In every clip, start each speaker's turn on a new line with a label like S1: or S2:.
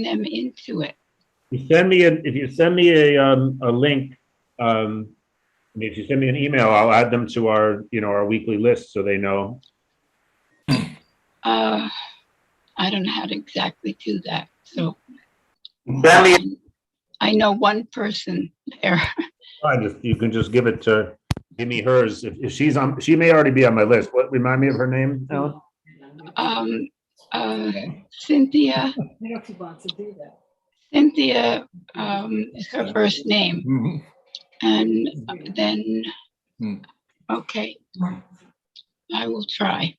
S1: them into it.
S2: If you send me a link, if you send me an email, I'll add them to our our weekly list so they know.
S1: I don't know how to exactly do that. So I know one person there.
S2: You can just give me hers. If she's on, she may already be on my list. What, remind me of her name, Ellen?
S1: Cynthia.
S3: I don't know if he wants to do that.
S1: Cynthia is her first name.
S4: Mhm.
S1: And then, okay, I will try.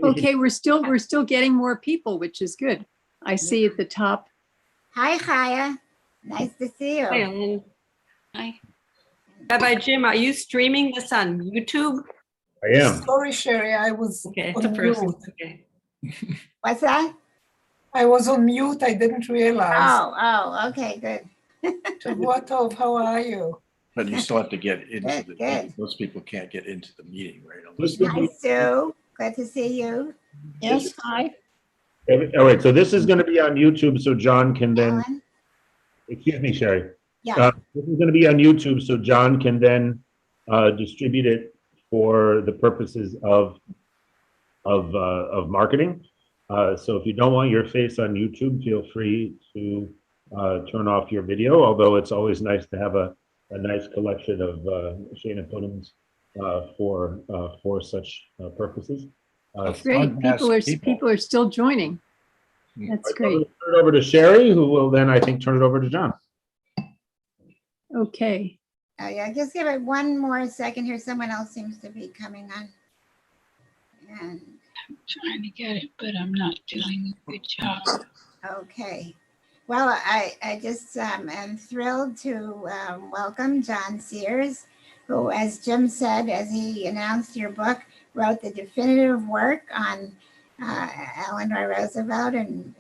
S3: Okay, we're still getting more people, which is good. I see at the top.
S5: Hi, Chaya. Nice to see you.
S6: Hi, Ellen. Hi. Rabbi Jim, are you streaming this on YouTube?
S2: I am.
S7: Sorry, Sherry, I was
S6: Okay,
S7: on
S6: the first.
S7: mute.
S6: Okay.
S5: What's that?
S7: I was on mute. I didn't realize.
S5: Oh, okay, good.
S7: What of? How are you?
S4: But you still have to get into
S5: Good,
S4: the
S5: good.
S4: meeting. Most people can't get into the meeting, right?
S5: Hi, Sue. Good to see you.
S3: Yes, hi.
S2: All right, so this is going to be on YouTube, so John can then.
S5: Ellen?
S2: Excuse me, Sherry.
S5: Yeah.
S2: This is going to be on YouTube, so John can then distribute it for the purposes of marketing. So if you don't want your face on YouTube, feel free to turn off your video. Although it's always nice to have a nice collection of Shana Puddings for such purposes.
S3: Great. People are still joining. That's great.
S2: Turn it over to Sherry, who will then, I think, turn it over to John.
S3: Okay.
S5: Oh, yeah, just give it one more second here. Someone else seems to be coming on. And,
S1: I'm trying to get it, but I'm not doing a good job.
S5: okay. Well, I just am thrilled to welcome John Sears, who, as Jim said, as he announced your book, wrote the definitive work on Eleanor Roosevelt and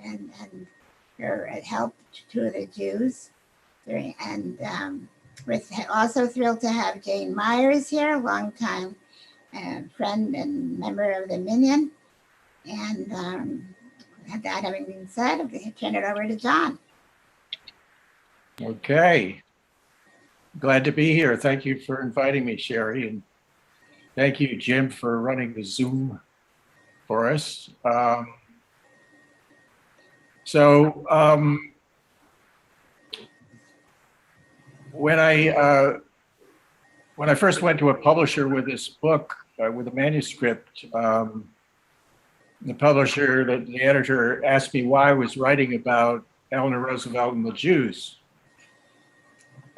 S5: her help to the Jews. And we're also thrilled to have Jane Myers here, a longtime friend and member of the Minion. And that having been said, I'm going to turn it over to John.
S4: Okay. Glad to be here. Thank you for inviting me, Sherry. And thank you, Jim, for running the Zoom for us. When I first went to a publisher with this book, with a manuscript, the publisher, the editor asked me why I was writing about Eleanor Roosevelt and the Jews.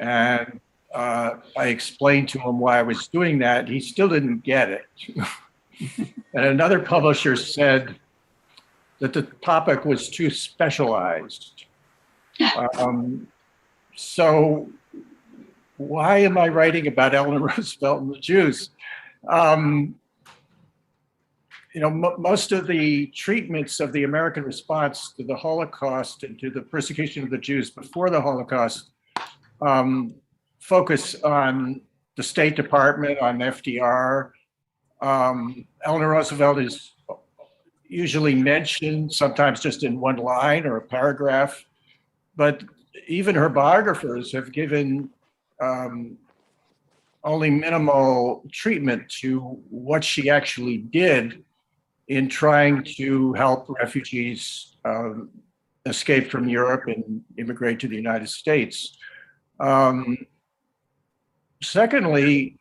S4: And I explained to him why I was doing that. He still didn't get it. And another publisher said that the topic was too specialized. So why am I writing about Eleanor Roosevelt and the Jews? Most of the treatments of the American response to the Holocaust and to the persecution of the Jews before the Holocaust focus on the State Department, on FDR. Eleanor Roosevelt is usually mentioned, sometimes just in one line or a paragraph, but even her biographers have given only minimal treatment to what she actually did in trying to help refugees escape from Europe and immigrate to the United States. Secondly,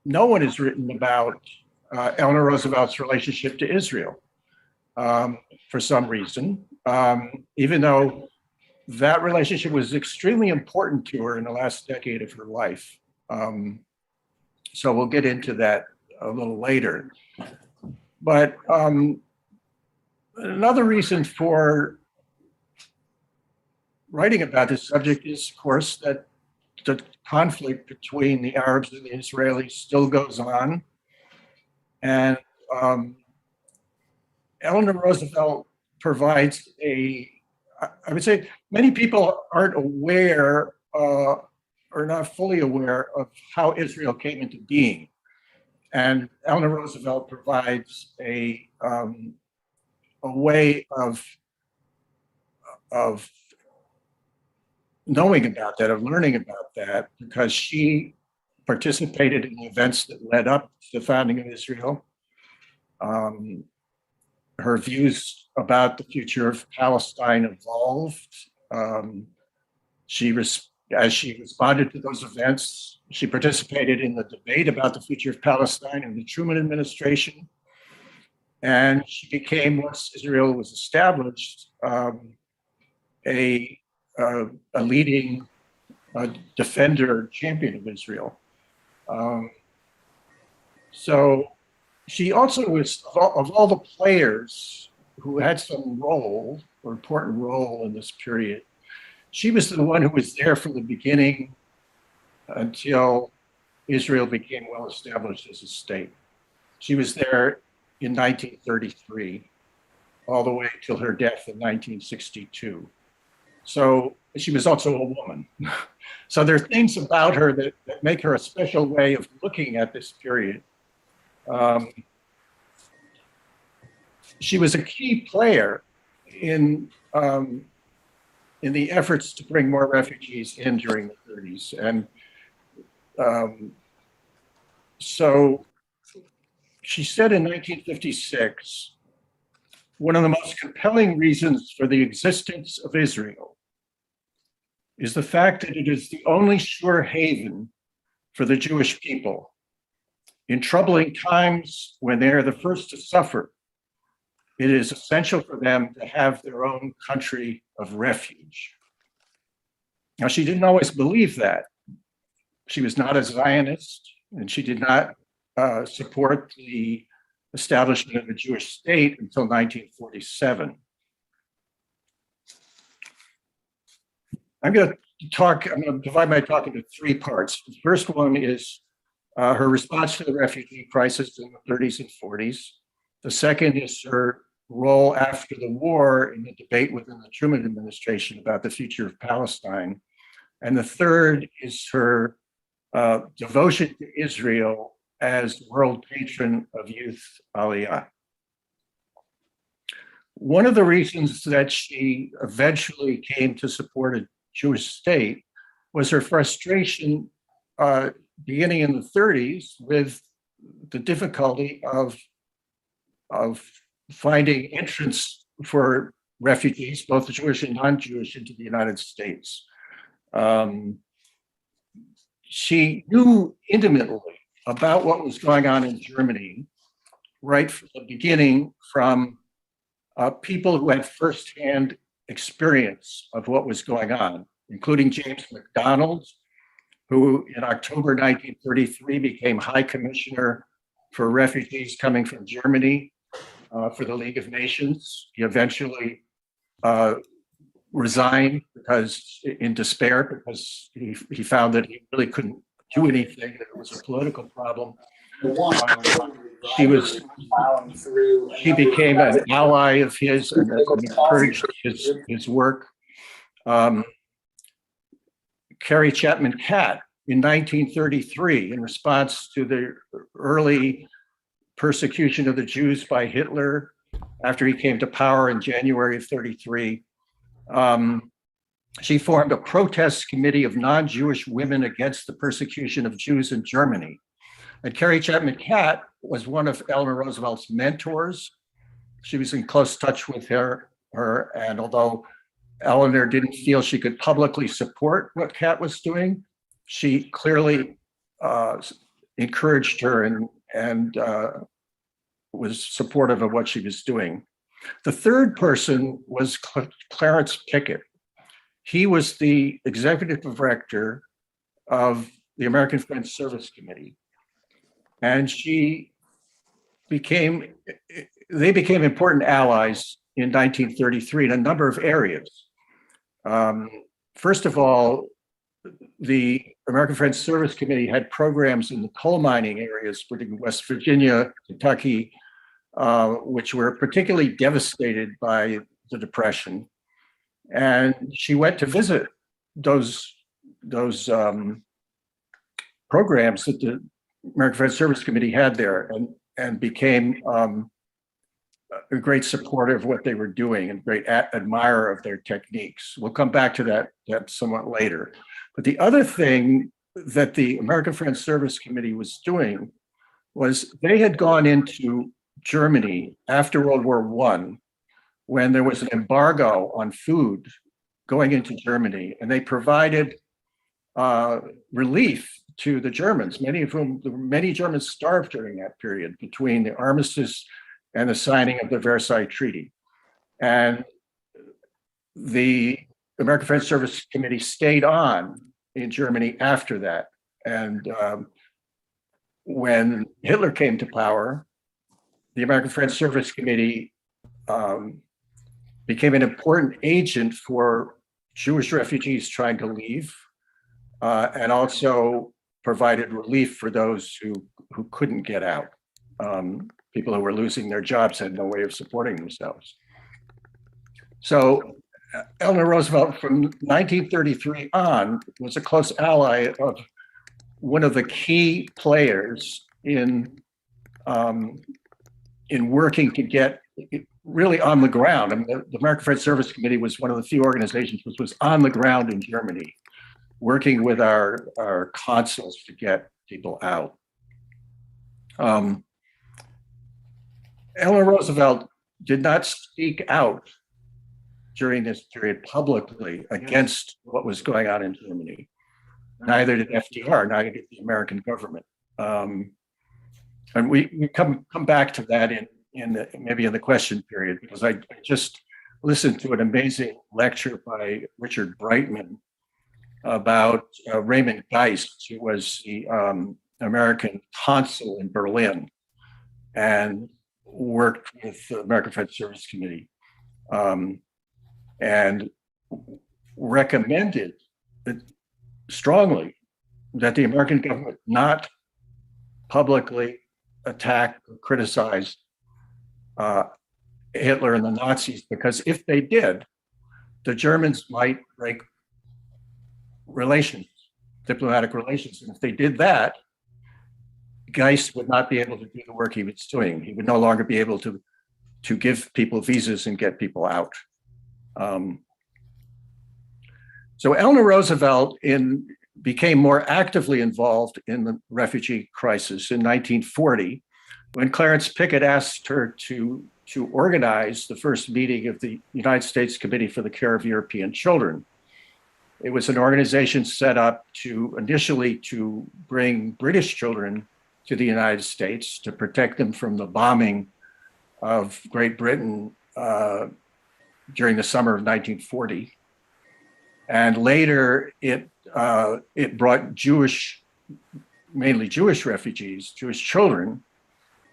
S4: no one has written about Eleanor Roosevelt's relationship to Israel for some reason, even though that relationship was extremely important to her in the last decade of her life. So we'll get into that a little later. But another reason for writing about this subject is, of course, that the conflict between the Arabs and the Israelis still goes on. And Eleanor Roosevelt provides I would say many people aren't aware or not fully aware of how Israel came into being. And Eleanor Roosevelt provides a way of of knowing about that, of learning about that, because she participated in the events that led up to the founding of Israel. Her views about the future of Palestine evolved. As she responded to those events, she participated in the debate about the future of Palestine in the Truman administration. And she became, once Israel was established, a leading defender, champion of Israel. So she also was, of all the players who had some role or important role in this period, she was the one who was there from the beginning until Israel became well established as a state. She was there in 1933, all the way till her death in 1962. So she was also a woman. So there are things about her that make her a special way of looking at this period. She was a key player in the efforts to bring more refugees in during the 30s. And so she said in 1956, one of the most compelling reasons for the existence of Israel is the fact that it is the only sure haven for the Jewish people. In troubling times when they are the first to suffer, it is essential for them to have their own country of refuge. Now, she didn't always believe that. She was not a Zionist, and she did not support the establishment of a Jewish state until 1947. I'm going to divide my talk into three parts. The first one is her response to the refugee crisis in the 30s and 40s. The second is her role after the war in the debate within the Truman administration about the future of Palestine. And the third is her devotion to Israel as world patron of youth Aliyah. One of the reasons that she eventually came to support a Jewish state was her frustration beginning in the 30s with the difficulty of finding entrance for refugees, both Jewish and non-Jewish, into the United States. She knew intimately about what was going on in Germany right from the beginning, from people who had firsthand experience of what was going on, including James Mcdonald, who in October 1933 became High Commissioner for refugees coming from Germany for the League of Nations. He eventually resigned in despair because he found that he really couldn't do anything, that it was a political problem. She became an ally of his and encouraged his work. Carrie Chapman Catt in 1933, in response to the early persecution of the Jews by Hitler after he came to power in January of 33, she formed a protest committee of non-Jewish women against the persecution of Jews in Germany. And Carrie Chapman Catt was one of Eleanor Roosevelt's mentors. She was in close touch with her, and although Eleanor didn't feel she could publicly support what Catt was doing, she clearly encouraged her and was supportive of what she was doing. The third person was Clarence Pickett. He was the executive director of the American Friends Service Committee. And they became important allies in 1933 in a number of areas. First of all, the American Friends Service Committee had programs in the coal mining areas, particularly West Virginia, Kentucky, which were particularly devastated by the Depression. And she went to visit those programs that the American Friends Service Committee had there, and became a great supporter of what they were doing and great admirer of their techniques. We'll come back to that somewhat later. But the other thing that the American Friends Service Committee was doing was they had gone into Germany after World War I, when there was an embargo on food going into Germany, and they provided relief to the Germans, many Germans starved during that period between the armistice and the signing of the Versailles Treaty. And the American Friends Service Committee stayed on in Germany after that. And when Hitler came to power, the American Friends Service Committee became an important agent for Jewish refugees trying to leave, and also provided relief for those who couldn't get out. People who were losing their jobs had no way of supporting themselves. So Eleanor Roosevelt from 1933 on was a close ally of one of the key players in working to get really on the ground. I mean, the American Friends Service Committee was one of the few organizations which was on the ground in Germany, working with our consuls to get people out. Eleanor Roosevelt did not speak out during this period publicly against what was going on in Germany. Neither did FDR, neither did the American government. And we come back to that maybe in the question period, because I just listened to an amazing lecture by Richard Brightman about Raymond Geist, who was the American consul in Berlin and worked with the American Friends Service Committee, and recommended strongly that the American government not publicly attack or criticize Hitler and the Nazis, because if they did, the Germans might break relations, diplomatic relations. And if they did that, Geist would not be able to do the work he was doing. He would no longer be able to give people visas and get people out. So Eleanor Roosevelt became more actively involved in the refugee crisis in 1940, when Clarence Pickett asked her to organize the first meeting of the United States Committee for the Care of European Children. It was an organization set up initially to bring British children to the United States to protect them from the bombing of Great Britain during the summer of 1940. And later it brought mainly Jewish refugees, Jewish children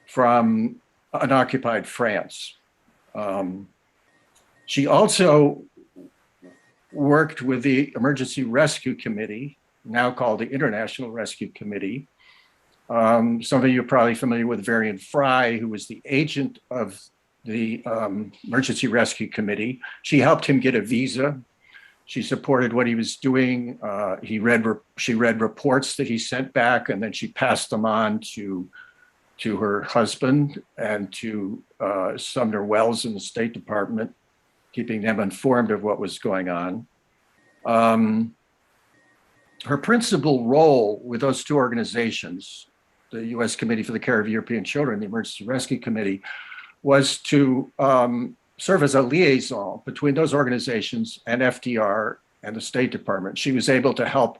S4: from unoccupied France. She also worked with the Emergency Rescue Committee, now called the International Rescue Committee. Some of you are probably familiar with Varian Fry, who was the agent of the Emergency Rescue Committee. She helped him get a visa. She supported what he was doing. She read reports that he sent back, and then she passed them on to her husband and to Sumner Welles in the State Department, keeping them informed of what was going on. Her principal role with those two organizations, the U.S. Committee for the Care of European Children, the Emergency Rescue Committee, was to serve as a liaison between those organizations and FDR and the State Department. She was able to help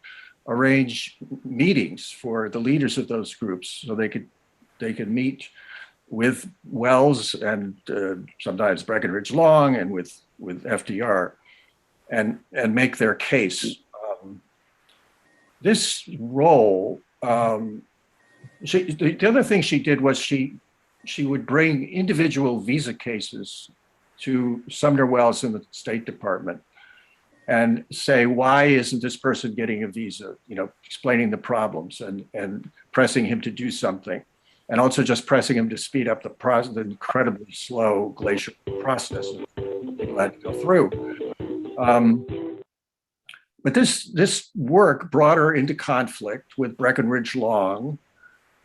S4: arrange meetings for the leaders of those groups so they could meet with Wells and sometimes Breckinridge Long and with FDR and make their case. This role, the other thing she did was she would bring individual visa cases to Sumner Welles in the State Department and say, why isn't this person getting a visa? Explaining the problems and pressing him to do something. And also just pressing him to speed up the incredibly slow glacial process that people had to go through. But this work brought her into conflict with Breckinridge Long,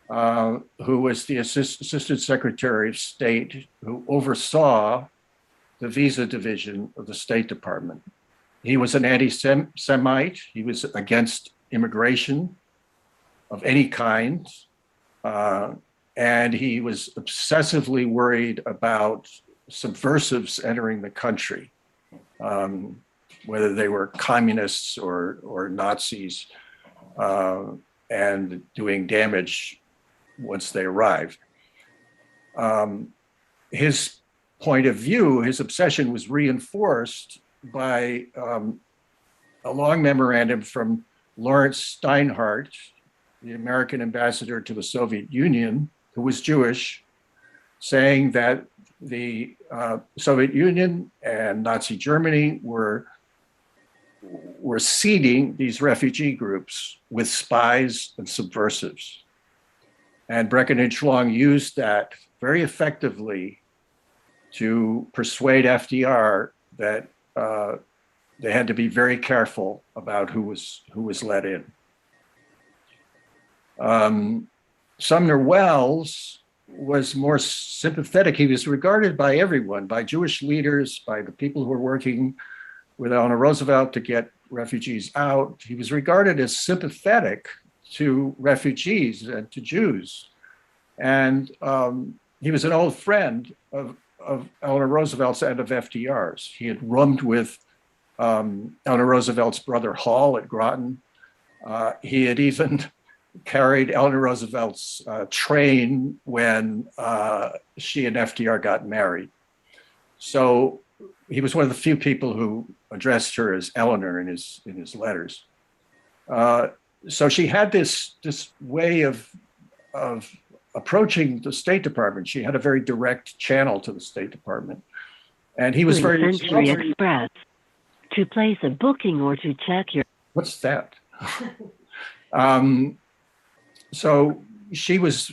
S4: who was the Assistant Secretary of State who oversaw the visa division of the State Department. He was an anti-Semite. He was against immigration of any kind. And he was obsessively worried about subversives entering the country, whether they were communists or Nazis, and doing damage once they arrived. His point of view, his obsession was reinforced by a long memorandum from Lawrence Steinhardt, the American ambassador to the Soviet Union, who was Jewish, saying that the Soviet Union and Nazi Germany were seeding these refugee groups with spies and subversives. And Breckinridge Long used that very effectively to persuade FDR that they had to be very careful about who was let in. Sumner Welles was more sympathetic. He was regarded by everyone, by Jewish leaders, by the people who were working with Eleanor Roosevelt to get refugees out. He was regarded as sympathetic to refugees and to Jews. And he was an old friend of Eleanor Roosevelt's and of FDR's. He had roomed with Eleanor Roosevelt's brother Hall at Groton. He had even carried Eleanor Roosevelt's train when she and FDR got married. So he was one of the few people who addressed her as Eleanor in his letters. So she had this way of approaching the State Department. She had a very direct channel to the State Department, and he was very
S8: Century Express. To place a booking or to check your.
S4: What's that? So he was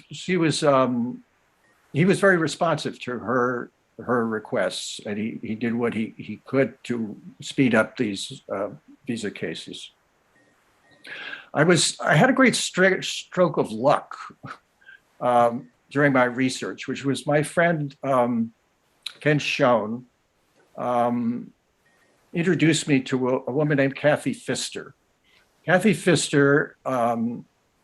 S4: very responsive to her requests, and he did what he could to speed up these visa cases. I had a great stroke of luck during my research, which was my friend Ken Schoen introduced me to a woman named Kathy Pfister. Kathy Pfister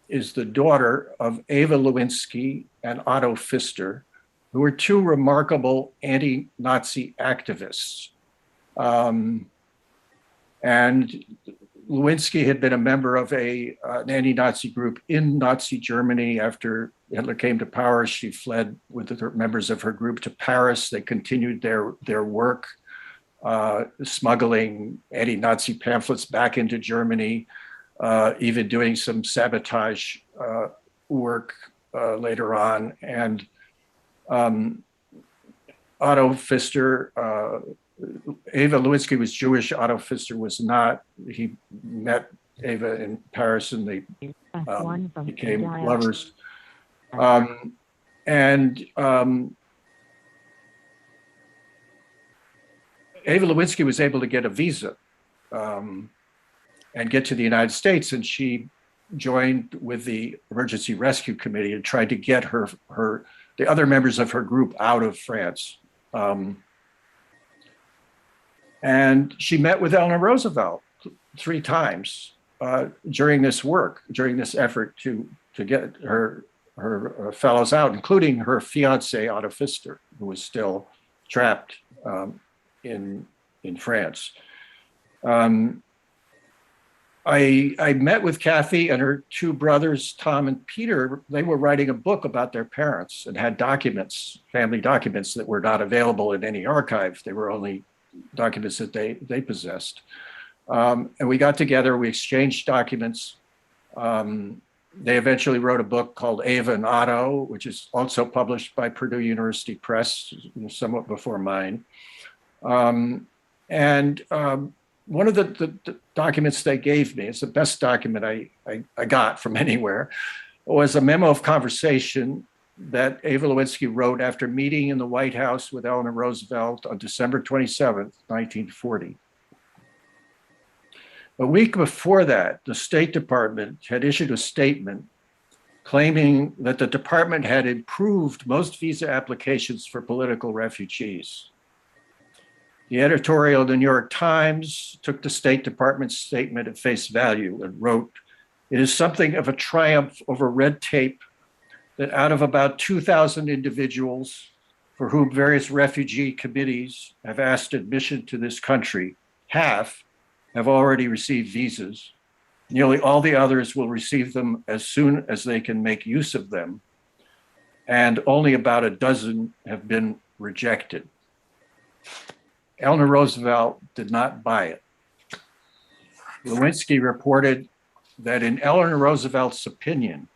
S4: is the daughter of Ava Lewinsky and Otto Pfister, who were two remarkable anti-Nazi activists. And Lewinsky had been a member of an anti-Nazi group in Nazi Germany. After Hitler came to power, she fled with the members of her group to Paris. They continued their work, smuggling anti-Nazi pamphlets back into Germany, even doing some sabotage work later on. And Otto Pfister, Ava Lewinsky was Jewish, Otto Pfister was not. He met Ava in Paris and they became lovers. Ava Lewinsky was able to get a visa and get to the United States, and she joined with the Emergency Rescue Committee and tried to get the other members of her group out of France. And she met with Eleanor Roosevelt 3 times during this effort to get her fellows out, including her fiance Otto Pfister, who was still trapped in France. I met with Kathy and her 2 brothers, Tom and Peter. They were writing a book about their parents and had documents, family documents that were not available in any archive. They were only documents that they possessed. And we got together, we exchanged documents. They eventually wrote a book called Ava and Otto, which is also published by Purdue University Press, somewhat before mine. One of the documents they gave me, it's the best document I got from anywhere, was a memo of conversation that Ava Lewinsky wrote after meeting in the White House with Eleanor Roosevelt on December 27th, 1940. A week before that, the State Department had issued a statement claiming that the department had improved most visa applications for political refugees. The editorial of the New York Times took the State Department's statement at face value and wrote, "It is something of a triumph over red tape that out of about 2,000 individuals for whom various refugee committees have asked admission to this country, half have already received visas. Nearly all the others will receive them as soon as they can make use of them, and only about a dozen have been rejected." Eleanor Roosevelt did not buy it. Lewinsky reported that in Eleanor Roosevelt's opinion,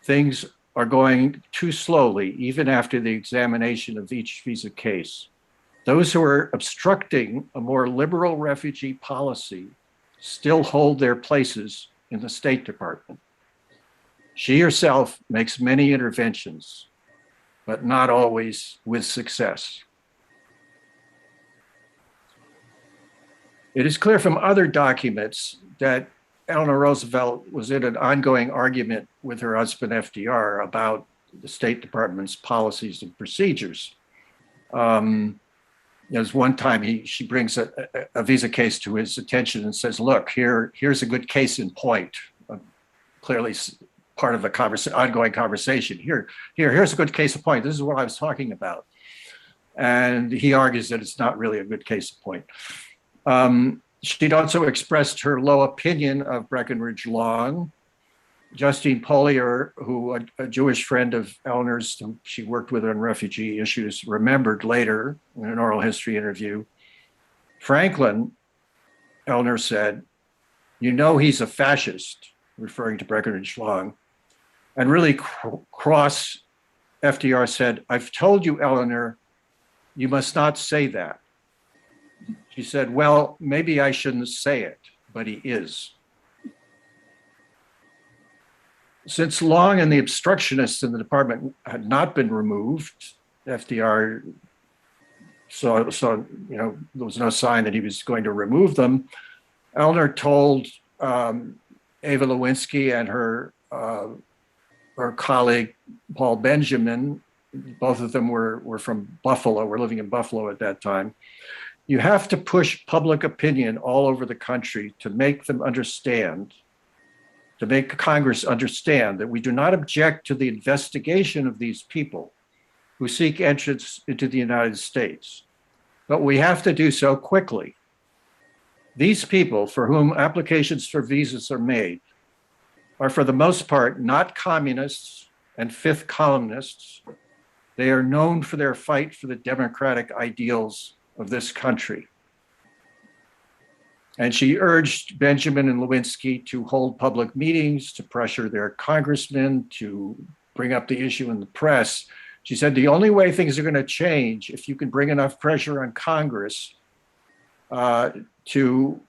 S4: things are going too slowly, even after the examination of each visa case. Those who are obstructing a more liberal refugee policy still hold their places in the State Department. She herself makes many interventions, but not always with success. It is clear from other documents that Eleanor Roosevelt was in an ongoing argument with her husband FDR about the State Department's policies and procedures. There's one time she brings a visa case to his attention and says, "Look, here's a good case in point." Clearly part of a ongoing conversation. Here's a good case in point. This is what I was talking about. And he argues that it's not really a good case in point. She'd also expressed her low opinion of Breckinridge Long. Justine Polier, who a Jewish friend of Eleanor's, who she worked with on refugee issues, remembered later in an oral history interview. Franklin, Eleanor said, "You know he's a fascist," referring to Breckinridge Long. And really cross, FDR said, "I've told you, Eleanor, you must not say that." She said, "Well, maybe I shouldn't say it, but he is." Since Long and the obstructionists in the department had not been removed, FDR saw there was no sign that he was going to remove them. Eleanor told Ava Lewinsky and her colleague Paul Benjamin, both of them were from Buffalo, were living in Buffalo at that time, "You have to push public opinion all over the country to make them understand, to make Congress understand that we do not object to the investigation of these people who seek entrance into the United States, but we have to do so quickly. These people for whom applications for visas are made are for the most part not communists and fifth columnists. They are known for their fight for the democratic ideals of this country." And she urged Benjamin and Lewinsky to hold public meetings, to pressure their congressmen, to bring up the issue in the press. She said, "The only way things are going to change if you can bring enough pressure on Congress to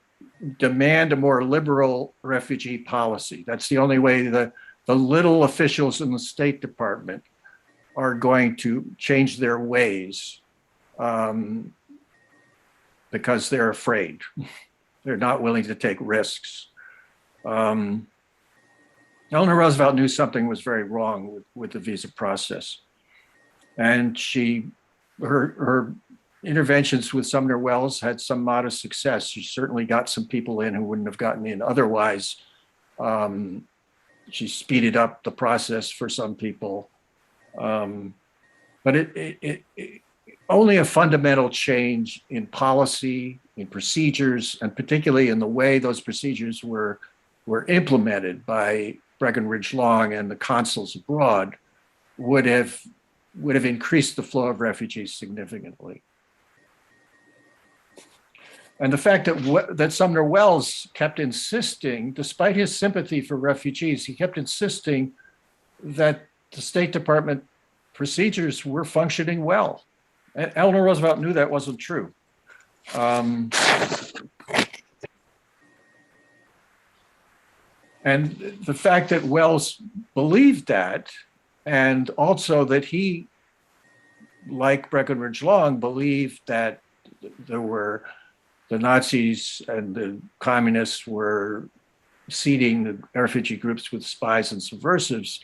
S4: demand a more liberal refugee policy. That's the only way the little officials in the State Department are going to change their ways, because they're afraid. They're not willing to take risks." Eleanor Roosevelt knew something was very wrong with the visa process. And her interventions with Sumner Wells had some modest success. She certainly got some people in who wouldn't have gotten in otherwise. She speeded up the process for some people. But only a fundamental change in policy, in procedures, and particularly in the way those procedures were implemented by Breckinridge Long and the consuls abroad would have increased the flow of refugees significantly. And the fact that Sumner Wells kept insisting, despite his sympathy for refugees, he kept insisting that the State Department procedures were functioning well. And Eleanor Roosevelt knew that wasn't true. And the fact that Wells believed that, and also that he, like Breckinridge Long, believed that the Nazis and the communists were seeding the refugee groups with spies and subversives,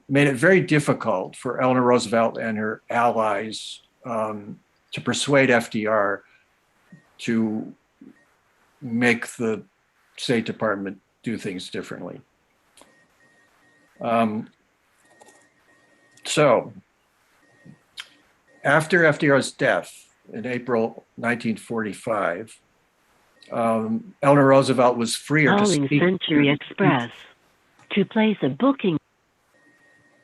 S4: made it very difficult for Eleanor Roosevelt and her allies to persuade FDR to make the State Department do things differently. So after FDR's death in April 1945, Eleanor Roosevelt was freer to
S8: Calling
S4: speak.
S8: Century Express. To place a booking.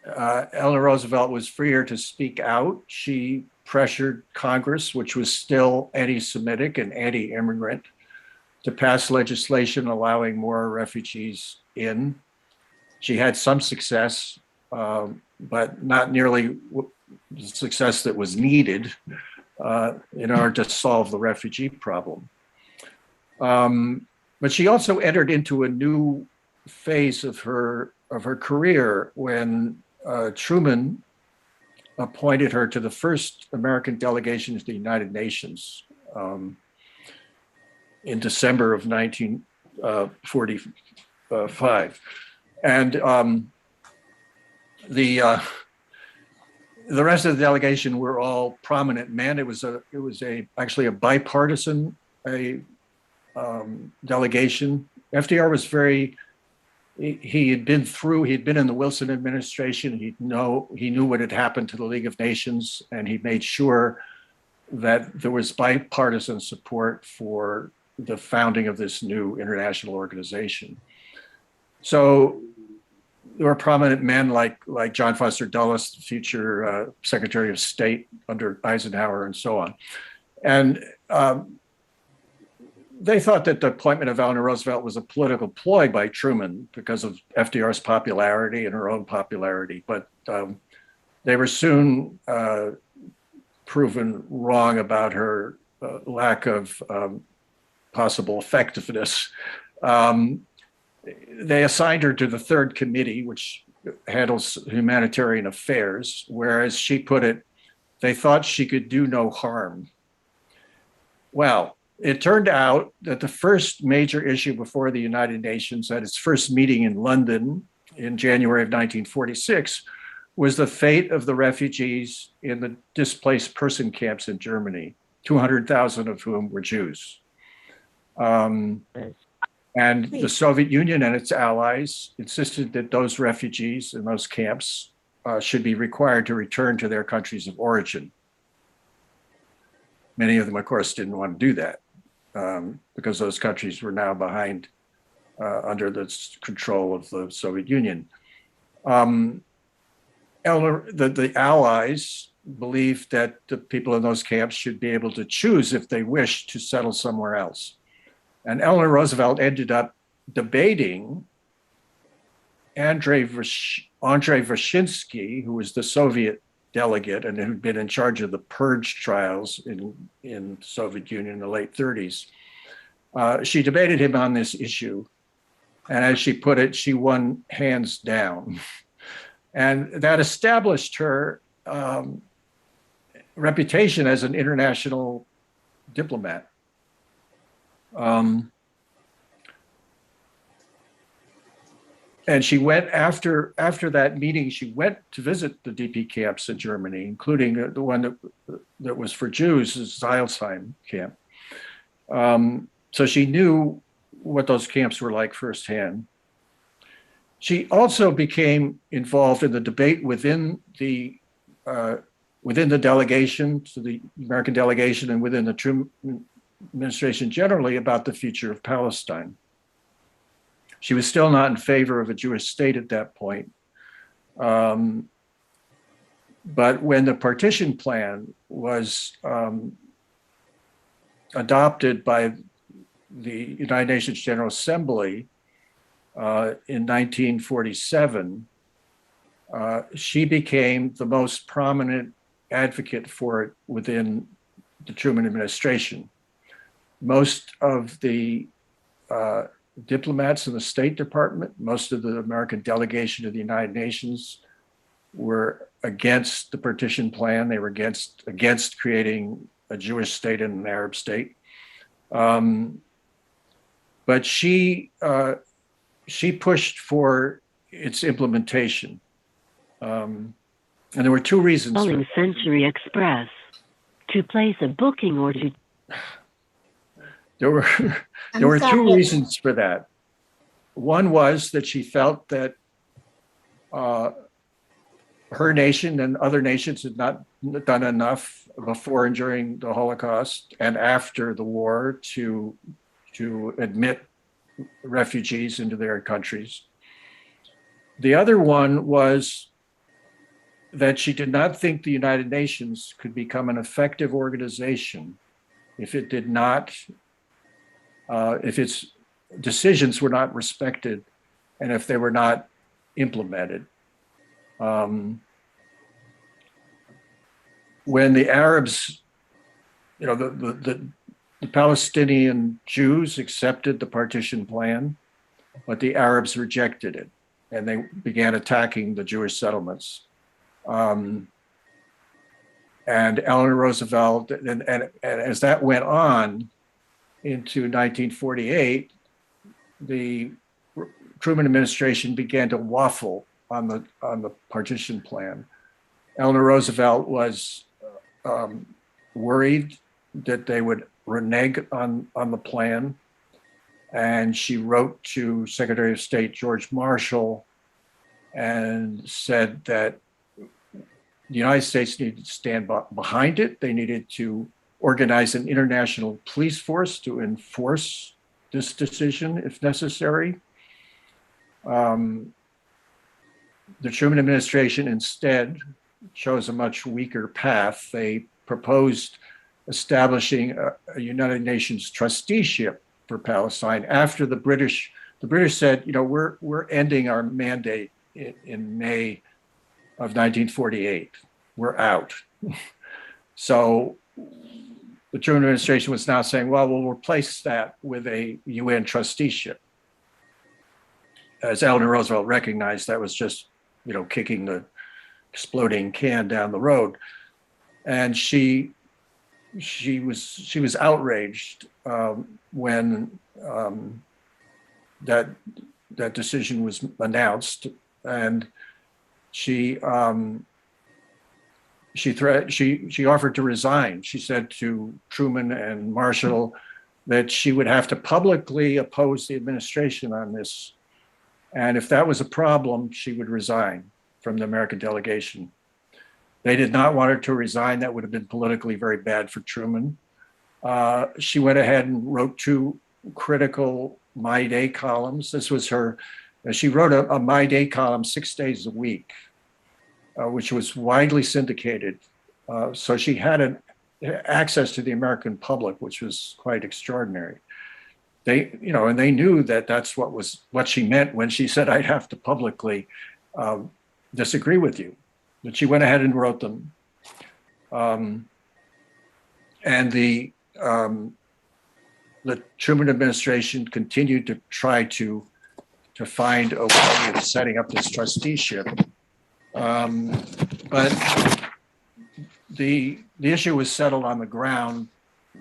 S4: Eleanor Roosevelt was freer to speak out. She pressured Congress, which was still anti-Semitic and anti-immigrant, to pass legislation allowing more refugees in. She had some success, but not nearly the success that was needed in order to solve the refugee problem. But she also entered into a new phase of her career when Truman appointed her to the first American delegation to the United Nations in December of 1945. And the rest of the delegation were all prominent men. It was actually a bipartisan delegation. FDR was he had been in the Wilson administration. He knew what had happened to the League of Nations, and he made sure that there was bipartisan support for the founding of this new international organization. So there were prominent men like John Foster Dulles, the future Secretary of State under Eisenhower, and so on. And they thought that the appointment of Eleanor Roosevelt was a political ploy by Truman because of FDR's popularity and her own popularity. But they were soon proven wrong about her lack of possible effectiveness. They assigned her to the third committee, which handles humanitarian affairs, whereas she put it, they thought she could do no harm. Well, it turned out that the first major issue before the United Nations at its first meeting in London in January of 1946 was the fate of the refugees in the displaced person camps in Germany, 200,000 of whom were Jews. And the Soviet Union and its allies insisted that those refugees in those camps should be required to return to their countries of origin. Many of them, of course, didn't want to do that because those countries were now behind under the control of the Soviet Union. The allies believed that the people in those camps should be able to choose if they wished to settle somewhere else. And Eleanor Roosevelt ended up debating Andrei Vyshinsky, who was the Soviet delegate and who'd been in charge of the purge trials in the Soviet Union in the late 30s. She debated him on this issue. And as she put it, she won hands down. And that established her reputation as an international diplomat. And she went after that meeting, she went to visit the DP camps in Germany, including the one that was for Jews, the Zeilsheim camp. So she knew what those camps were like firsthand. She also became involved in the debate within the delegation, to the American delegation, and within the Truman administration generally about the future of Palestine. She was still not in favor of a Jewish state at that point. But when the partition plan was adopted by the United Nations General Assembly in 1947, she became the most prominent advocate for it within the Truman administration. Most of the diplomats in the State Department, most of the American delegation to the United Nations were against the partition plan. They were against creating a Jewish state and an Arab state. But but she pushed for its implementation. And there were two reasons.
S8: Calling Century Express. To place a booking or to...
S4: There were two reasons for that. One was that she felt that her nation and other nations had not done enough before and during the Holocaust and after the war to admit refugees into their countries. The other one was that she did not think the United Nations could become an effective organization if it did not, if its decisions were not respected and if they were not implemented. When the Arabs, the Palestinian Jews accepted the partition plan, but the Arabs rejected it, and they began attacking the Jewish settlements. And Eleanor Roosevelt, and as that went on into 1948, the Truman administration began to waffle on the partition plan. Eleanor Roosevelt was worried that they would renege on the plan, and she wrote to Secretary of State George Marshall and said that the United States needed to stand behind it. They needed to organize an international police force to enforce this decision if necessary. The Truman administration instead chose a much weaker path. They proposed establishing a United Nations trusteeship for Palestine after the British said, we're ending our mandate in May of 1948. We're out. So the Truman administration was now saying, well, we'll replace that with a UN trusteeship. As Eleanor Roosevelt recognized, that was just, kicking the exploding can down the road. And she was outraged when that decision was announced, and she offered to resign. She said to Truman and Marshall that she would have to publicly oppose the administration on this, and if that was a problem, she would resign from the American delegation. They did not want her to resign. That would have been politically very bad for Truman. She went ahead and wrote two critical My Day columns. This was she wrote a My Day column 6 days a week, which was widely syndicated. So she had access to the American public, which was quite extraordinary. They knew that that's what she meant when she said, I'd have to publicly disagree with you. But she went ahead and wrote them. And the Truman administration continued to try to find a way of setting up this trusteeship. But the issue was settled on the ground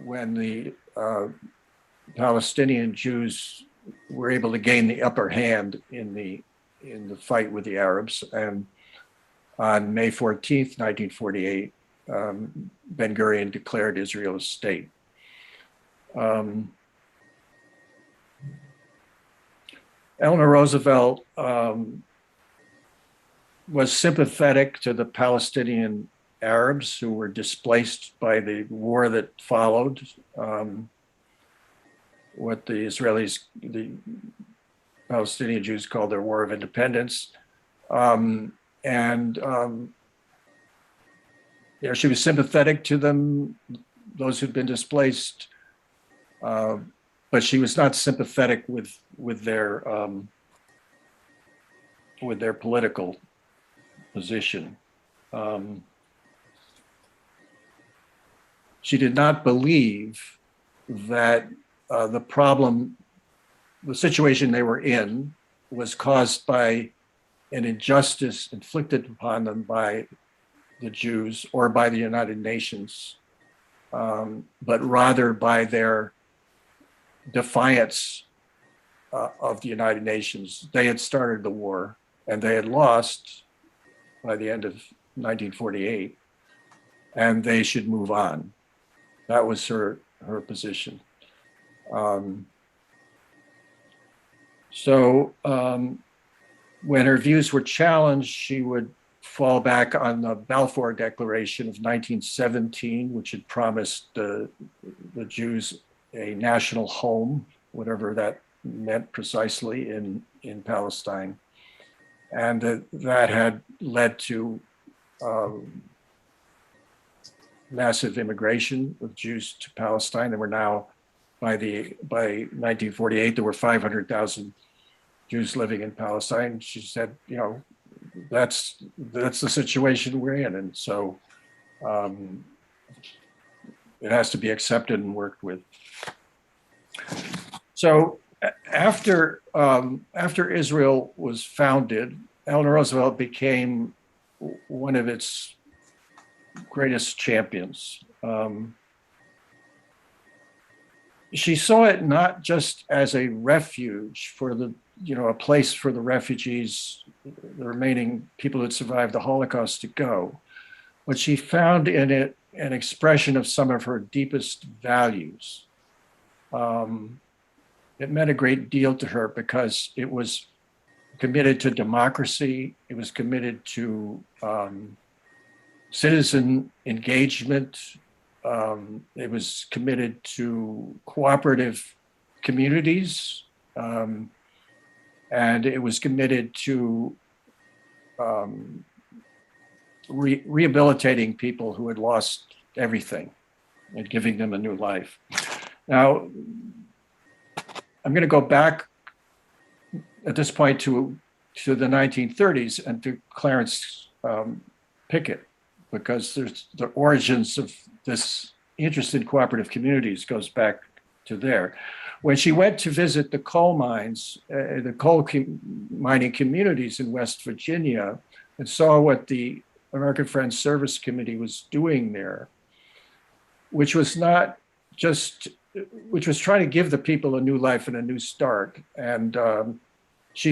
S4: when the Palestinian Jews were able to gain the upper hand in the fight with the Arabs. And on May 14th, 1948, Ben-Gurion declared Israel a state. Eleanor Roosevelt was sympathetic to the Palestinian Arabs who were displaced by the war that followed, what the Palestinian Jews called their War of Independence. She was sympathetic to them, those who'd been displaced, but she was not sympathetic with their political position. She did not believe that the situation they were in was caused by an injustice inflicted upon them by the Jews or by the United Nations, but rather by their defiance of the United Nations. They had started the war and they had lost by the end of 1948, and they should move on. That was her position. When her views were challenged, she would fall back on the Balfour Declaration of 1917, which had promised the Jews a national home, whatever that meant precisely in Palestine. And that had led to massive immigration of Jews to Palestine. There were now, by 1948, there were 500,000 Jews living in Palestine. She said, you know, that's the situation we're in. And so it has to be accepted and worked with. So after Israel was founded, Eleanor Roosevelt became one of its greatest champions. She saw it not just as a refuge for a place for the refugees, the remaining people that survived the Holocaust to go, but she found in it an expression of some of her deepest values. It meant a great deal to her because it was committed to democracy. It was committed to citizen engagement. It was committed to cooperative communities. And it was committed to rehabilitating people who had lost everything and giving them a new life. Now, I'm going to go back at this point to the 1930s and to Clarence Pickett, because there's the origins of this interest in cooperative communities goes back to there. When she went to visit the coal mines, the coal mining communities in West Virginia, and saw what the American Friends Service Committee was doing there, which was trying to give the people a new life and a new start. And she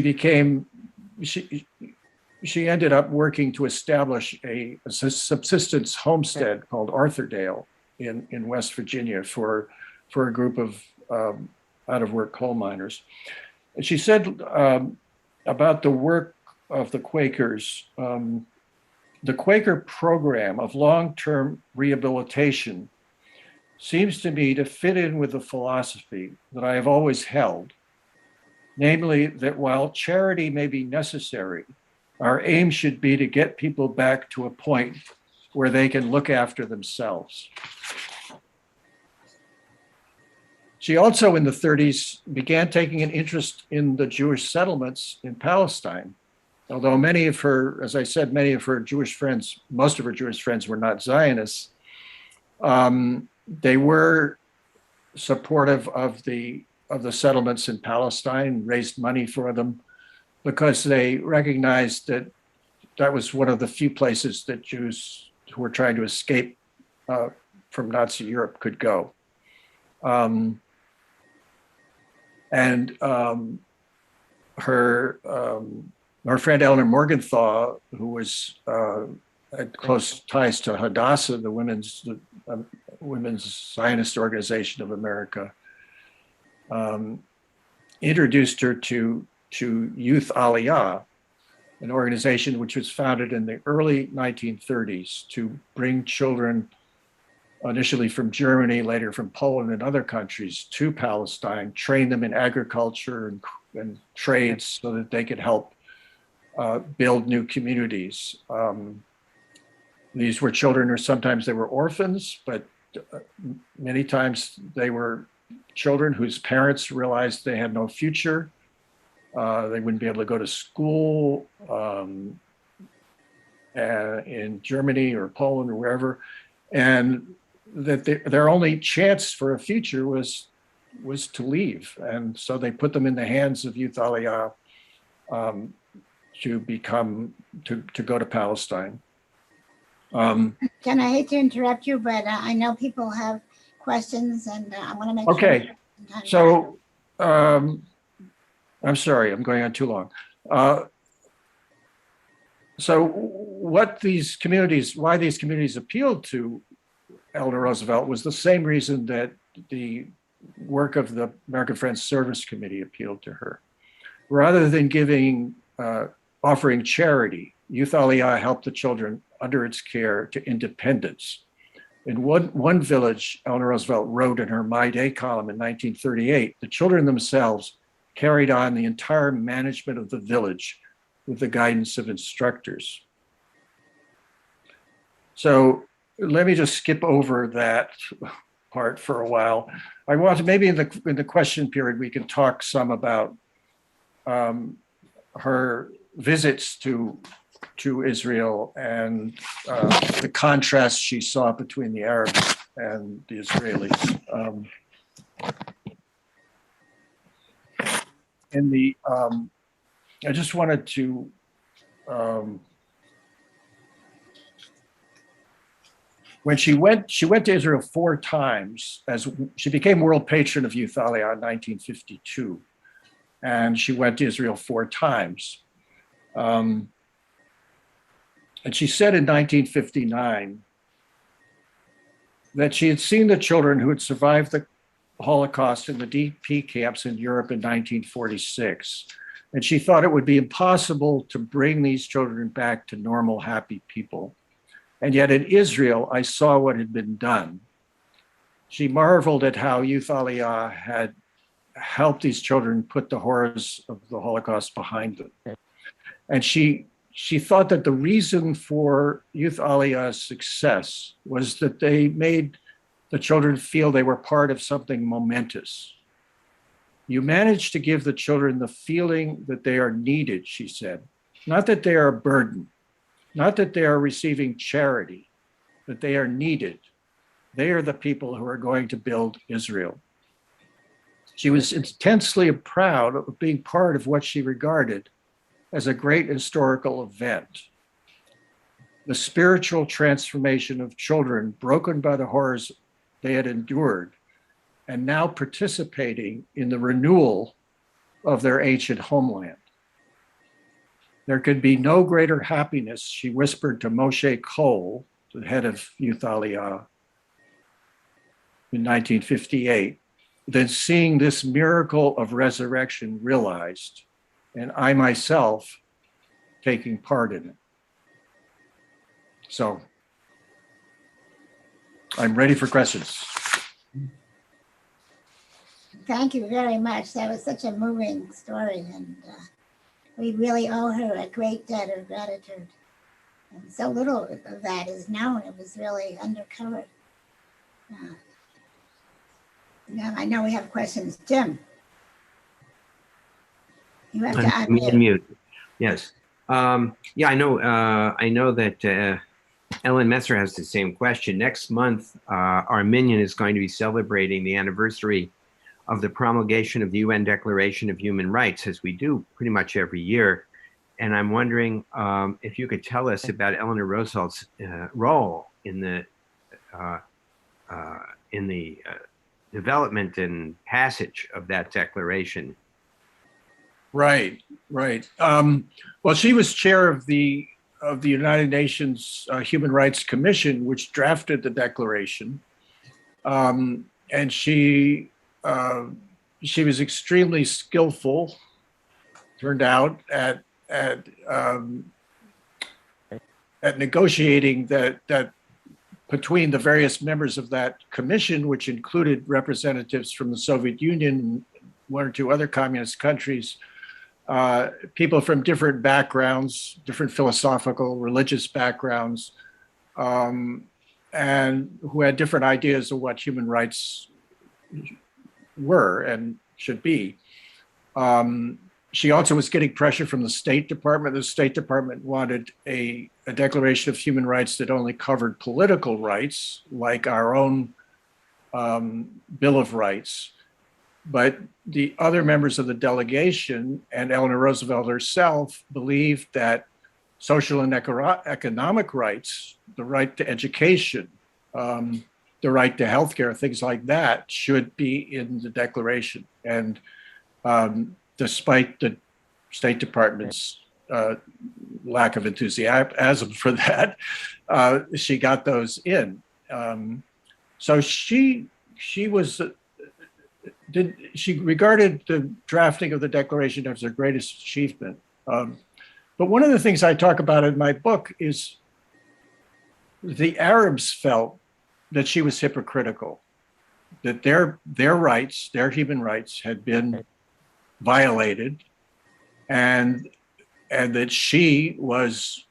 S4: ended up working to establish a subsistence homestead called Arthurdale in West Virginia for a group of out-of-work coal miners. And she said about the work of the Quakers, the Quaker program of long-term rehabilitation seems to me to fit in with the philosophy that I have always held, namely that while charity may be necessary, our aim should be to get people back to a point where they can look after themselves. She also, in the 30s, began taking an interest in the Jewish settlements in Palestine. Although many of her, as I said, many of her Jewish friends, most of her Jewish friends were not Zionists, they were supportive of the settlements in Palestine, raised money for them, because they recognized that that was one of the few places that Jews who were trying to escape from Nazi Europe could go. Her friend Eleanor Morgenthau, who was had close ties to Hadassah, the women's Zionist organization of America, introduced her to Youth Aliyah, an organization which was founded in the early 1930s to bring children initially from Germany, later from Poland and other countries to Palestine, train them in agriculture and trades so that they could help build new communities. These were children, or sometimes they were orphans, but many times they were children whose parents realized they had no future. They wouldn't be able to go to school in Germany or Poland or wherever, and that their only chance for a future was to leave. And so they put them in the hands of Youth Aliyah to go to Palestine.
S5: Jen, I hate to interrupt you, but I know people have questions, and I want to make
S4: okay.
S5: sure. So
S4: I'm sorry, I'm going on too long. So why these communities appealed to Eleanor Roosevelt was the same reason that the work of the American Friends Service Committee appealed to her. Rather than offering charity, Youth Aliyah helped the children under its care to independence. In one village, Eleanor Roosevelt wrote in her My Day column in 1938, the children themselves carried on the entire management of the village with the guidance of instructors. So let me just skip over that part for a while. I want to, maybe in the question period, we can talk some about her visits to Israel and the contrast she saw between the Arabs and the Israelis. I just wanted to when she went to Israel 4 times, as she became world patron of Youth Aliyah in 1952, and she went to Israel 4 times. And she said in 1959 that she had seen the children who had survived the Holocaust in the DP camps in Europe in 1946. And she thought it would be impossible to bring these children back to normal, happy people. And yet in Israel, I saw what had been done. She marveled at how Youth Aliyah had helped these children put the horrors of the Holocaust behind them. And she thought that the reason for Youth Aliyah's success was that they made the children feel they were part of something momentous. You manage to give the children the feeling that they are needed, she said, not that they are a burden, not that they are receiving charity, that they are needed. They are the people who are going to build Israel. She was intensely proud of being part of what she regarded as a great historical event. The spiritual transformation of children broken by the horrors they had endured and now participating in the renewal of their ancient homeland. There could be no greater happiness, she whispered to Moshe Cole, the head of Youth Aliyah in 1958, than seeing this miracle of resurrection realized, and I myself taking part in it. So I'm ready for questions.
S5: Thank you very much. That was such a moving story, and we really owe her a great debt of gratitude. And so little of that is known. It was really undercovered. Now I know we have questions. Jim, you have to unmute.
S9: Unmute. Yes. Yeah, I know that Ellen Messer has the same question. Next month, Armenian is going to be celebrating the anniversary of the promulgation of the UN Declaration of Human Rights, as we do pretty much every year. And I'm wondering if you could tell us about Eleanor Roosevelt's role in the development and passage of that declaration.
S4: Right. Well, she was chair of the United Nations Human Rights Commission, which drafted the declaration, and she was extremely skillful, turned out, at negotiating that between the various members of that commission, which included representatives from the Soviet Union and 1 or 2 other communist countries, people from different backgrounds, different philosophical, religious backgrounds, and who had different ideas of what human rights were and should be. She also was getting pressure from the State Department. The State Department wanted a Declaration of Human Rights that only covered political rights, like our own Bill of Rights. But the other members of the delegation and Eleanor Roosevelt herself believed that social and economic rights, the right to education, the right to healthcare, things like that, should be in the declaration. And despite the State Department's lack of enthusiasm for that, she got those in. So she regarded the drafting of the Declaration as her greatest achievement. But one of the things I talk about in my book is the Arabs felt that she was hypocritical, that their rights, their human rights, had been violated, and that she was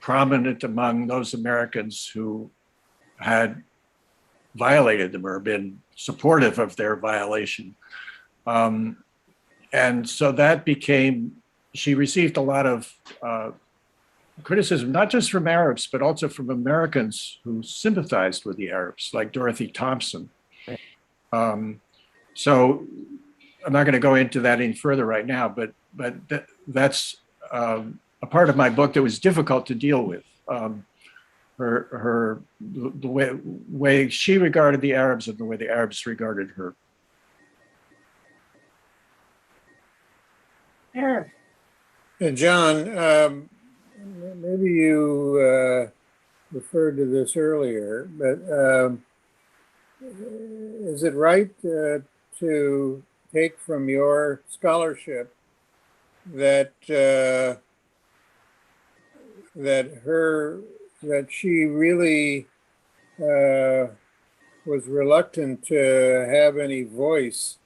S4: prominent among those Americans who had violated them or been supportive of their violation. And so that became, she received a lot of criticism, not just from Arabs, but also from Americans who sympathized with the Arabs, like Dorothy Thompson. So I'm not going to go into that any further right now, but that's a part of my book that was difficult to deal with. The way she regarded the Arabs and the way the Arabs regarded her.
S5: Sure.
S10: John, maybe you referred to this earlier, but is it right to take from your scholarship that that she really was reluctant to have any voice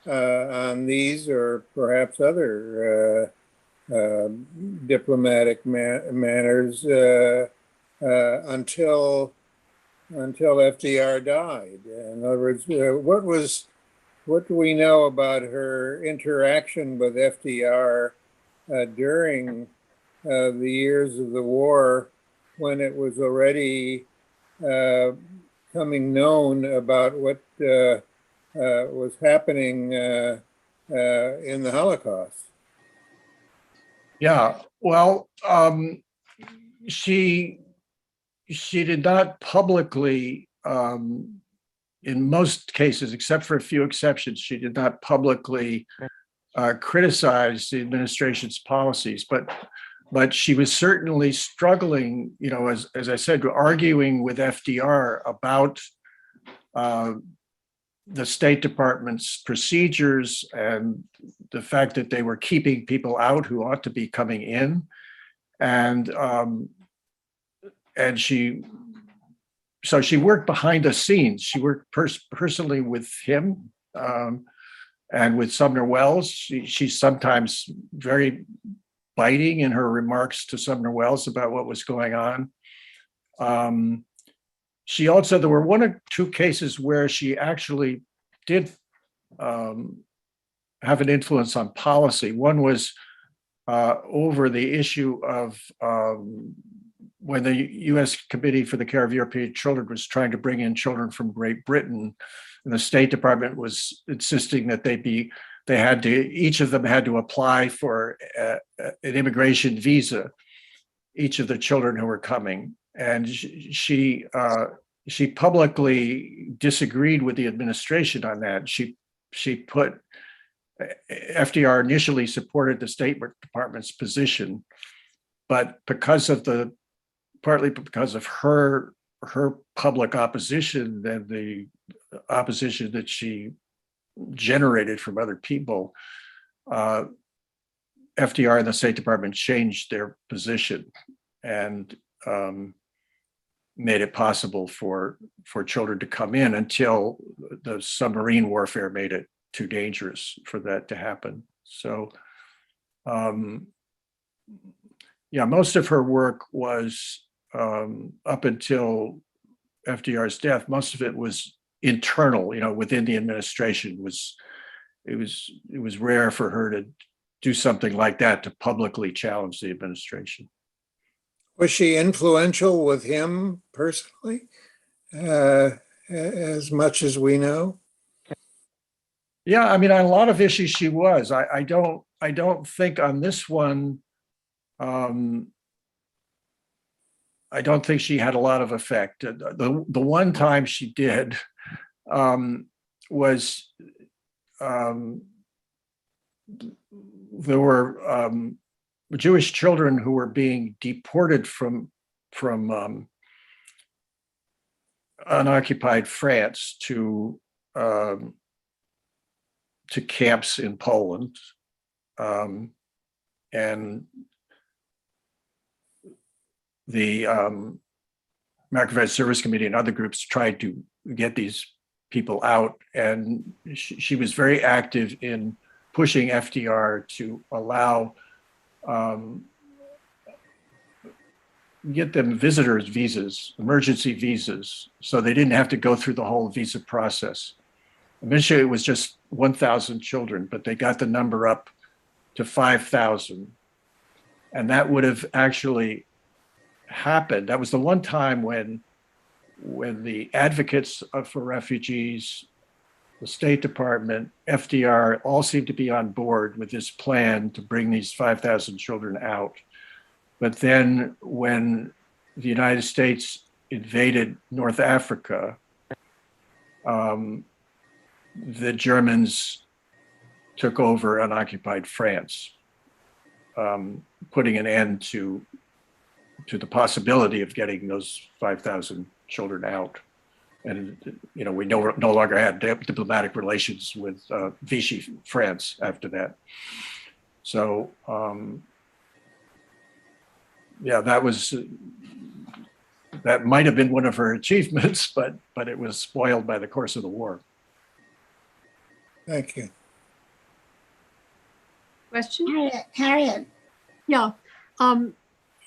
S10: on these or perhaps other diplomatic manners until FDR died? In other words, what do we know about her interaction with FDR during the years of the war, when it was already coming known about what was happening in the Holocaust?
S4: Yeah, well, she did not publicly, in most cases, except for a few exceptions, she did not publicly criticize the administration's policies, but she was certainly struggling, as I said, arguing with FDR about the State Department's procedures and the fact that they were keeping people out who ought to be coming in. And she worked behind the scenes. She worked personally with him and with Sumner Welles. She's sometimes very biting in her remarks to Sumner Welles about what was going on. She also, there were one or two cases where she actually did have an influence on policy. One was over the issue of when the U.S. Committee for the Care of European Children was trying to bring in children from Great Britain, and the State Department was insisting that each of them had to apply for an immigration visa, each of the children who were coming. And she publicly disagreed with the administration on that. FDR initially supported the State Department's position, but partly because of her public opposition and the opposition that she generated from other people, FDR and the State Department changed their position and made it possible for children to come in until the submarine warfare made it too dangerous for that to happen. So, most of her work was up until FDR's death. Most of it was internal, within the administration. It was rare for her to do something like that, to publicly challenge the administration.
S10: Was she influential with him personally, as much as we know?
S4: Yeah, I mean, on a lot of issues she was. I don't think on this one, I don't think she had a lot of effect. The one time she did was there were Jewish children who were being deported from unoccupied France to camps in Poland, and the American Red Service Committee and other groups tried to get these people out, and she was very active in pushing FDR to allow get them visitors visas, emergency visas, so they didn't have to go through the whole visa process. Initially, it was just 1,000 children, but they got the number up to 5,000. And that would have actually happened. That was the one time when the advocates for refugees, the State Department, FDR, all seemed to be on board with this plan to bring these 5,000 children out. But then when the United States invaded North Africa, the Germans took over unoccupied France, putting an end to the possibility of getting those 5,000 children out. And we no longer had diplomatic relations with Vichy France after that. So yeah, that might have been one of her achievements, but it was spoiled by the course of the war.
S10: Thank you.
S3: Question?
S5: Harriet.
S3: Yeah.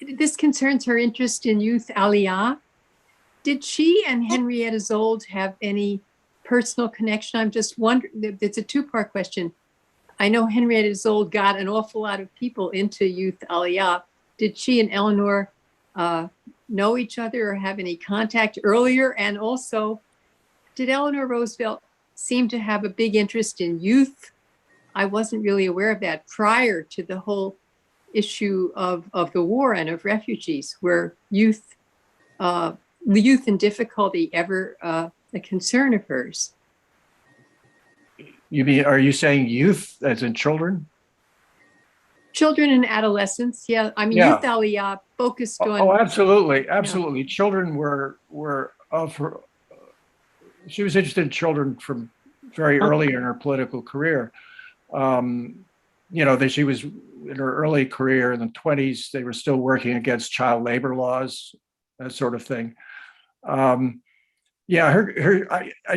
S3: This concerns her interest in youth aliyah. Did she and Henrietta Zold have any personal connection? I'm just wondering, it's a two-part question. I know Henrietta Zold got an awful lot of people into youth aliyah. Did she and Eleanor know each other or have any contact earlier? And also, did Eleanor Roosevelt seem to have a big interest in youth? I wasn't really aware of that prior to the whole issue of the war and of refugees. Were youth in difficulty ever a concern of hers?
S4: You mean, are you saying youth as in children?
S3: Children and adolescents, yeah. I mean,
S4: Yeah.
S3: youth aliyah focused on.
S4: Oh, absolutely, absolutely. Yeah. Children were of her. She was interested in children from very early in her political career. She was in her early career in the 20s. They were still working against child labor laws, that sort of thing. I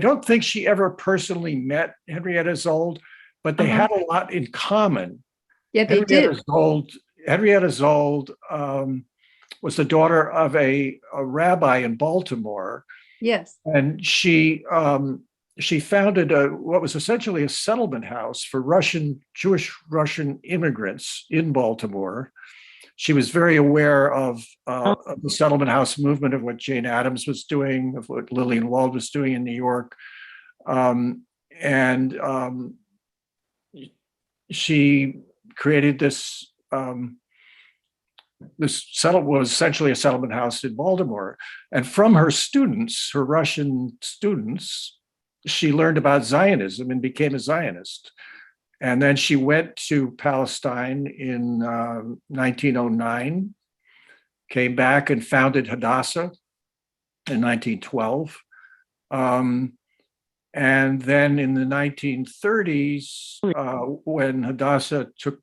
S4: don't think she ever personally met Henrietta Zold, but they had a lot in common.
S3: Yeah, they did.
S4: Henrietta Zold was the daughter of a rabbi in Baltimore.
S3: Yes.
S4: And she founded what was essentially a settlement house for Jewish Russian immigrants in Baltimore. She was very aware of the settlement house movement, of what Jane Addams was doing, of what Lillian Wald was doing in New York. She created this was essentially a settlement house in Baltimore. And from her students, her Russian students, she learned about Zionism and became a Zionist. And then she went to Palestine in 1909, came back and founded Hadassah in 1912. And then in the 1930s, when Hadassah took,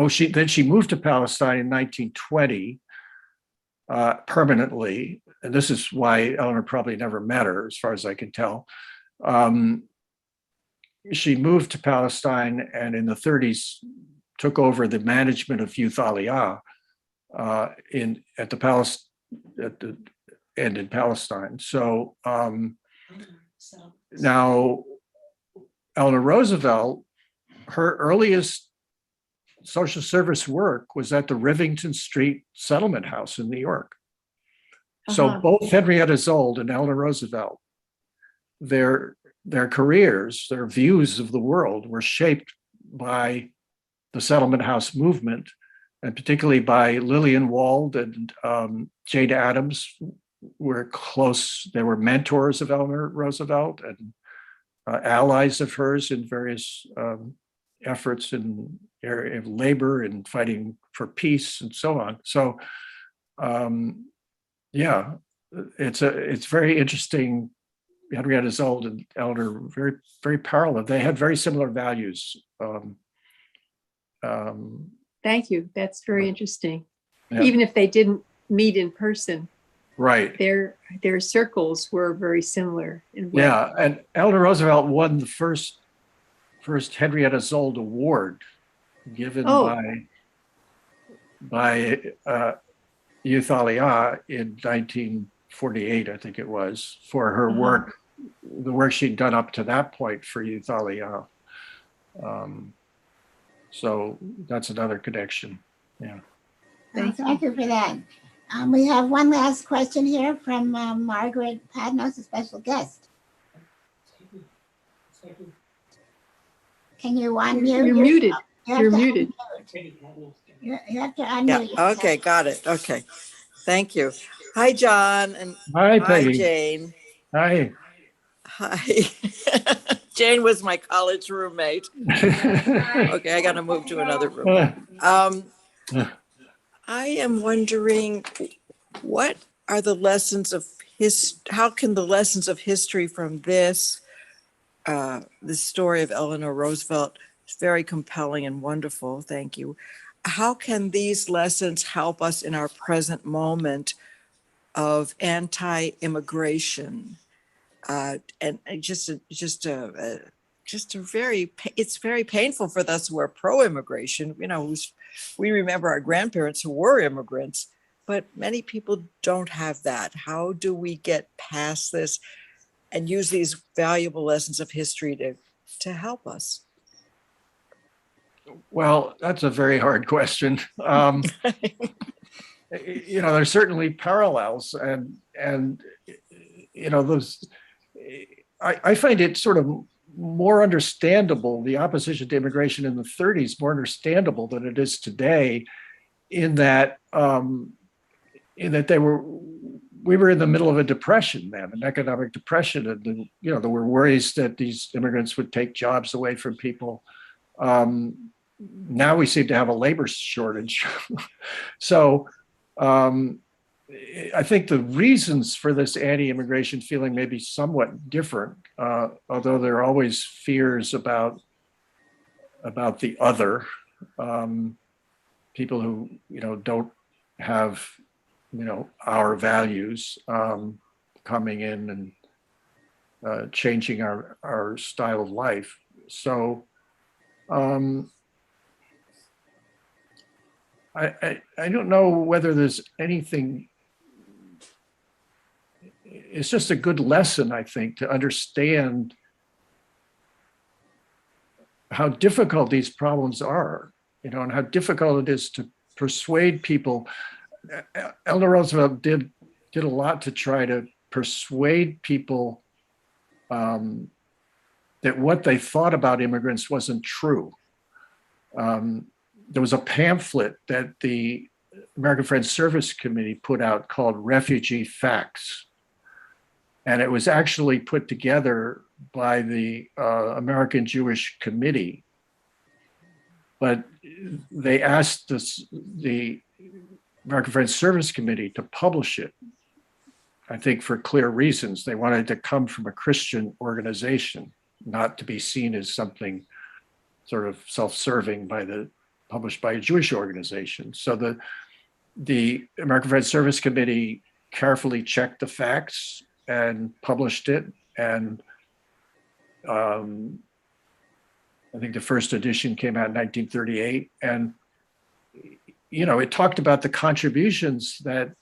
S4: she moved to Palestine in 1920 permanently. And this is why Eleanor probably never met her, as far as I can tell. She moved to Palestine and in the 30s took over the management of Youth Aliyah in Palestine. So now Eleanor Roosevelt, her earliest social service work was at the Rivington Street Settlement House in New York. So both Henrietta Zold and Eleanor Roosevelt, their careers, their views of the world were shaped by the settlement house movement, and particularly by Lillian Wald and Jane Addams were close. They were mentors of Eleanor Roosevelt and allies of hers in various efforts in area of labor and fighting for peace and so on. So, yeah, it's very interesting. Henrietta Zold and Eleanor, very, very parallel. They had very similar values.
S3: Thank you. That's very interesting.
S4: Yeah.
S3: Even if they didn't meet in person,
S4: Right.
S3: their circles were very similar.
S4: Yeah, and Eleanor Roosevelt won the first Henrietta Zold Award given by Youth Aliyah in 1948, I think it was, for her work, the work she'd done up to that point for Youth Aliyah. So that's another connection. Yeah.
S5: Thank you for that. We have one last question here from Margaret Padnos, a special guest. Can you unmute?
S3: You're muted. You're muted.
S5: You have to unmute.
S11: Yeah, okay, got it. Okay. Thank you. Hi, John. And
S4: hi, Peggy.
S11: Jane.
S4: Hi.
S11: Hi. Jane was my college roommate. Okay, I got to move to another room. I am wondering, what are the lessons of how can the lessons of history from this story of Eleanor Roosevelt, it's very compelling and wonderful, thank you. How can these lessons help us in our present moment of anti-immigration? And it's very painful for those who are pro-immigration. You know, we remember our grandparents who were immigrants, but many people don't have that. How do we get past this and use these valuable lessons of history to help us?
S4: Well, that's a very hard question. You know, there's certainly parallels, and you know, those. I find it sort of more understandable, the opposition to immigration in the 30s, more understandable than it is today, in that we were in the middle of a depression then, an economic depression, and you know, there were worries that these immigrants would take jobs away from people. Now we seem to have a labor shortage. So I think the reasons for this anti-immigration feeling may be somewhat different, although there are always fears about the other, people who, you know, don't have, you know, our values coming in and changing our style of life. So I don't know whether there's anything. It's just a good lesson, I think, to understand how difficult these problems are, you know, and how difficult it is to persuade people. Eleanor Roosevelt did a lot to try to persuade people that what they thought about immigrants wasn't true. There was a pamphlet that the American Friends Service Committee put out called Refugee Facts. And it was actually put together by the American Jewish Committee. But they asked the American Friends Service Committee to publish it, I think for clear reasons. They wanted to come from a Christian organization, not to be seen as something sort of self-serving published by a Jewish organization. So the American Friends Service Committee carefully checked the facts and published it. And I think the first edition came out in 1938. And, you know, it talked about the contributions that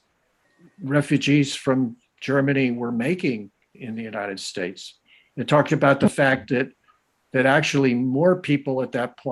S4: refugees from Germany were making in the United States. It talked about the fact that actually more people at that point